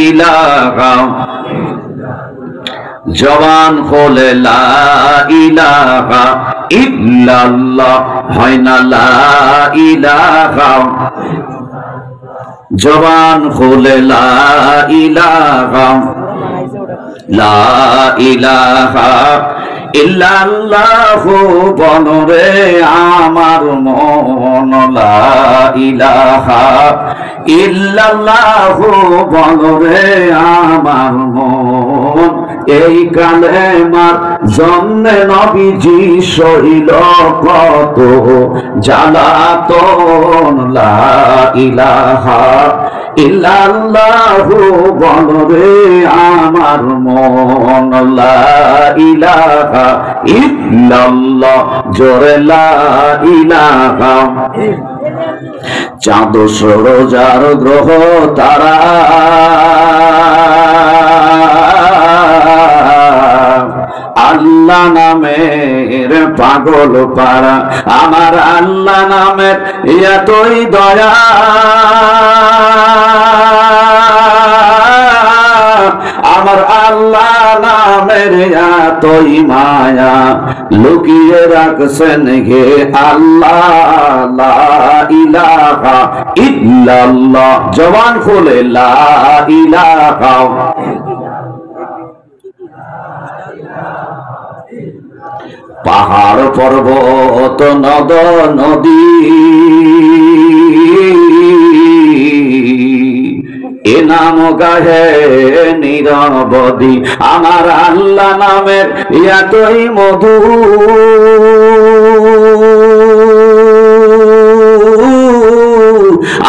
ইলাহা, জবান খোলে লা ইলাহা ইল্লাল্লাহ, হয় না লা ইলাহা, জবান খোলে লা ইলাহা, লা ইলাহা ইল্লাল্লাহু বলরে আমার মন, লা ইলাহা ইল্লাল্লাহু বলরে আমার মন। এই কালেমার জন্মে নবীজি সইল কত জ্বালাতন, লা ইলাহা ইল্লাল্লাহু বলরে আমার মন, লা ইলাহা ইল্লাল্লাহ, জোরে লা ইলাহা। চাঁদ সূরজার গ্রহ তারা আল্লাহ নামের পাগল পারা, আমার আল্লাহ নামের এতই দয়া, আমার আল্লাহ নামের এতই মায়া, লুকিয়ে রাখছেন হে আল্লাহ, লা ইলাহা ইল্লাল্লাহ, জবান খুলে লা ইলাহা। পাহাড় পর্বত নদ নদী এ নাম গাহে নিরবধি, আমার আল্লাহ নামের এতই মধু,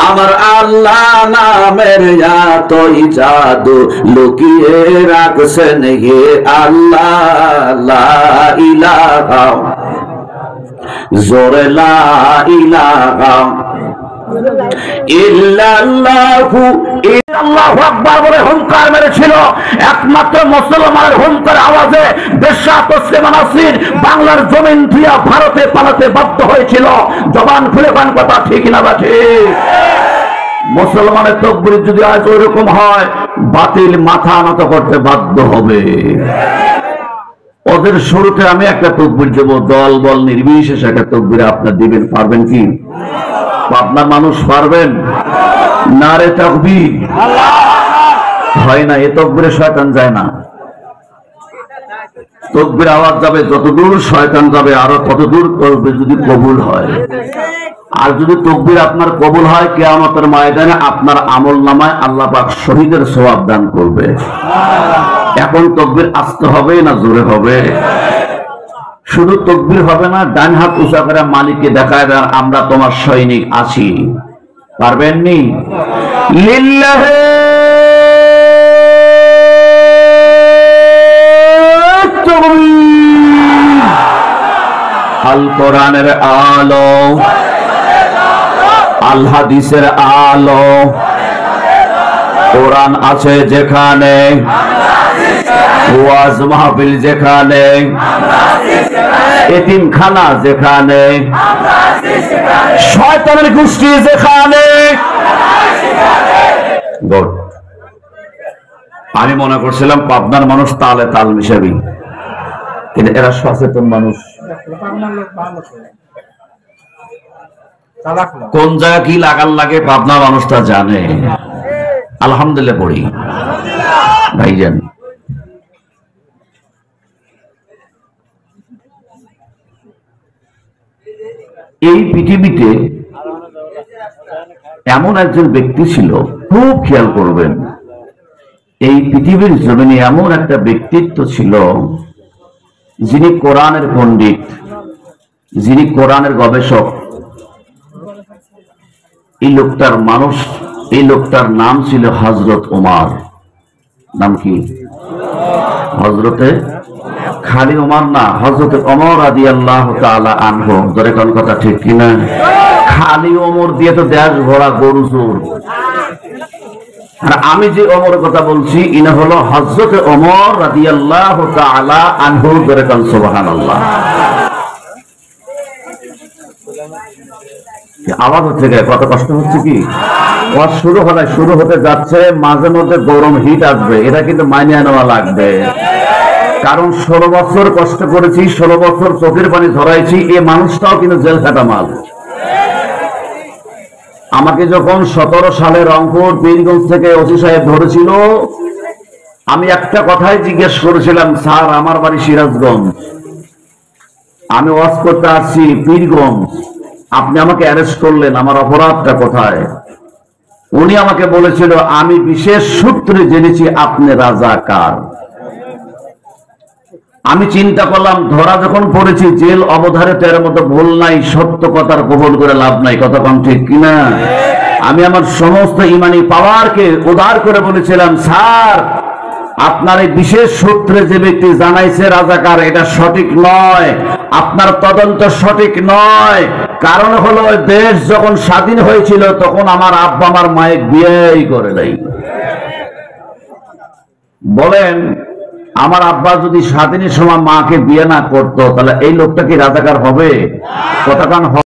আমার আল্লাহ নামের এতই জাদু, লুকিয়ে রাখছেন হে আল্লাহ, লা ইলাহা, জোরে লা ইলাহা ইল্লাল্লাহু। আল্লাহু আকবার বলে হুঙ্কার মেরেছিল, একমাত্র মুসলমানের হুঙ্কার আওয়াজে বেশ্যা তসলিমা নাসরিন বাংলার জমিন দিয়া ভারতে পালাতে বাধ্য হয়েছিল। জবান খুলে কোন কথা ঠিক না বা ঠিক? মুসলমানের তাকবীর যদি আজ ওইরকম হয়, বাতিল মাথা নত করতে বাধ্য হবে। ওদের শুরুতে আমি একটা তাকবীর দেব, দল বল নির্বিশেষে একটা তাকবীর আপনারা দিবেন, পারবেন কি? আপনার মানুষ পারবেন? নারে তাকবীর। হয় না, এ তাকবীরে শয়তান যায় না। তাকবীর আওয়াজ যাবে যতদূর, শয়তান যাবে আরো ততদূর, করবে যদি কবুল হয়। আর যদি তাকবীর আপনার কবুল হয়, কিয়ামতের ময়দানে আপনার আমলনামায় আল্লাহ পাক শহীদের সওয়াব দান করবে। এখন তাকবীর আস্তে হবে না জোরে হবে? শুধু তাকবীর হবে না, ডান হাত উঁচা করে মালিককে দেখায় দেন আমরা তোমার সৈনিক আছি। পারবেন নি? লিল্লাহি তাকবীর। আল কোরআনের আলো, আল হাদিসের আলো, কোরআন আছে যেখানে, ওয়াজ মাহফিল যেখানে, এতিমখানা যেখানে, শয়তানের গোষ্ঠী যেখানে। আমি মনে করছিলাম পাবনার মানুষ তালে তাল মিশাবি, কিন্তু এরা সচেতন মানুষ। কোন জায়গা কি লাগার লাগে পাবনা মানুষটা জানে। আলহামদুলিল্লাহ পড়ি ভাইজান। এই পৃথিবীতে এমন একজন ব্যক্তি ছিল, খুব খেয়াল করবেন, এই পৃথিবীর জমিনে এমন একটা ব্যক্তিত্ব ছিল যিনি কোরআনের পণ্ডিত, যিনি কোরআনের গবেষক। এই লোকটার নাম ছিল হযরত ওমর। নাম কি? হযরতে খালি ওমর না, হযরত ওমর রাদিয়াল্লাহু তাআলা আনহু। ধরে কোন কথা ঠিক কিনা? খালি ওমর দিয়ে তো দেশ ভরা গরু চোর। আর আমি যে ওমরের কথা বলছি ইনি হলো হযরত ওমর রাদিয়াল্লাহু তাআলা আনহু। ধরে কোন সুবহানাল্লাহ। আওয়াজ হচ্ছে কত কষ্ট হচ্ছে কি ওয়াজ শুরু হতে যাচ্ছে, মাঝে মধ্যে গরম হিট আসবে, এটা কিন্তু মানিয়ে নেওয়া লাগবে। কারণ 16 বছর কষ্ট করেছি, 16 বছর চোখের পানি ধরাইছি, এই মানুষটাও কিন্তু জেল খাটা মাল। আমাকে যখন 17 সালে রংপুর পীরগঞ্জ থেকে ওসি সাহেব ধরেছিল, আমি একটা কথাই জিজ্ঞেস করেছিলাম, স্যার আমার বাড়ি সিরাজগঞ্জ, আমি ওয়াজ করতে আসছি পীরগঞ্জ, আপনি আমাকে অ্যারেস্ট করলেন, আমার অপরাধটা কোথায়? উনি আমাকে বলেছিল, আমি বিশেষ সূত্রে জেনেছি আপনি রাজাকার। আমি চিন্তা করলাম, ধরা যখন পড়েছি, জেল অবধারিত, এর মতো ভুল নাই, সত্য কথার কবুল করে লাভ নাই, কথা কম ঠিক কিনা? আমি আমার সমস্ত ইমানি পাওয়ারকে উদার করে বলেছিলাম, স্যার আপনার এই বিশেষ সূত্রে যে ব্যক্তি জানাইছে রাজাকার, এটা সঠিক নয়, আপনার তদন্ত সঠিক নয়। কারণ হলো, দেশ যখন স্বাধীন হয়েছিল তখন আমার আব্বা আমার মায়ের বিয়েই করে নাই। বলেন, আমার আব্বা যদি স্বাধীনের সময় মাকে বিয়ে না করতো, তাহলে এই লোকটা কি রাজাকার হবে? কথা কান